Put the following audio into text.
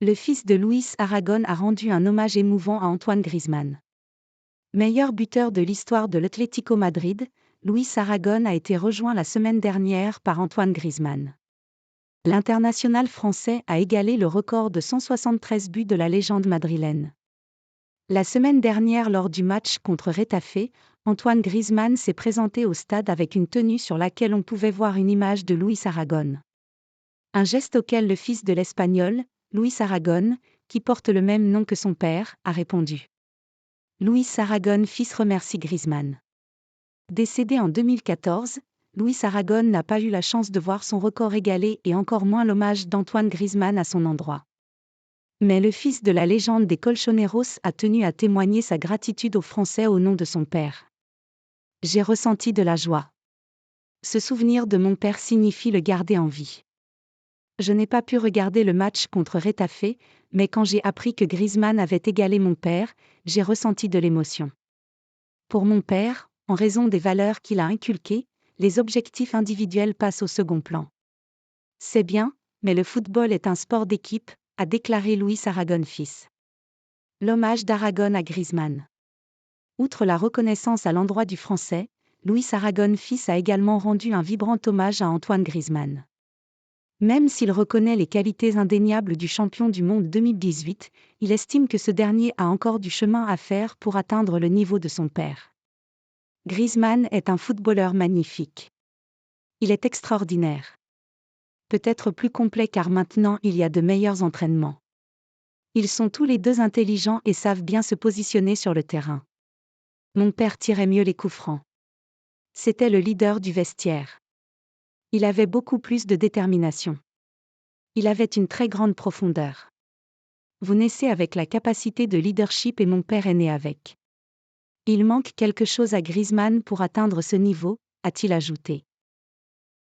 Le fils de Luis Aragon a rendu un hommage émouvant à Antoine Griezmann. Meilleur buteur de l'histoire de l'Atlético Madrid, Luis Aragon a été rejoint la semaine dernière par Antoine Griezmann. L'international français a égalé le record de 173 buts de la légende madrilène. La semaine dernière lors du match contre Retafe, Antoine Griezmann s'est présenté au stade avec une tenue sur laquelle on pouvait voir une image de Luis Aragon. Un geste auquel le fils de l'Espagnol, Luis Aragon, qui porte le même nom que son père, a répondu. Luis Aragon fils remercie Griezmann. Décédé en 2014, Luis Aragon n'a pas eu la chance de voir son record égalé et encore moins l'hommage d'Antoine Griezmann à son endroit. Mais le fils de la légende des Colchoneros a tenu à témoigner sa gratitude aux Français au nom de son père. J'ai ressenti de la joie. Ce souvenir de mon père signifie le garder en vie. Je n'ai pas pu regarder le match contre Retafe, mais quand j'ai appris que Griezmann avait égalé mon père, j'ai ressenti de l'émotion. Pour mon père, en raison des valeurs qu'il a inculquées, les objectifs individuels passent au second plan. C'est bien, mais le football est un sport d'équipe, a déclaré Luis Aragon fils. L'hommage d'Aragon à Griezmann. Outre la reconnaissance à l'endroit du Français, Luis Aragon fils a également rendu un vibrant hommage à Antoine Griezmann. Même s'il reconnaît les qualités indéniables du champion du monde 2018, il estime que ce dernier a encore du chemin à faire pour atteindre le niveau de son père. Griezmann est un footballeur magnifique. Il est extraordinaire. Peut-être plus complet car maintenant il y a de meilleurs entraînements. Ils sont tous les deux intelligents et savent bien se positionner sur le terrain. Mon père tirait mieux les coups francs. C'était le leader du vestiaire. Il avait beaucoup plus de détermination. Il avait une très grande profondeur. Vous naissez avec la capacité de leadership et mon père est né avec. Il manque quelque chose à Griezmann pour atteindre ce niveau, a-t-il ajouté.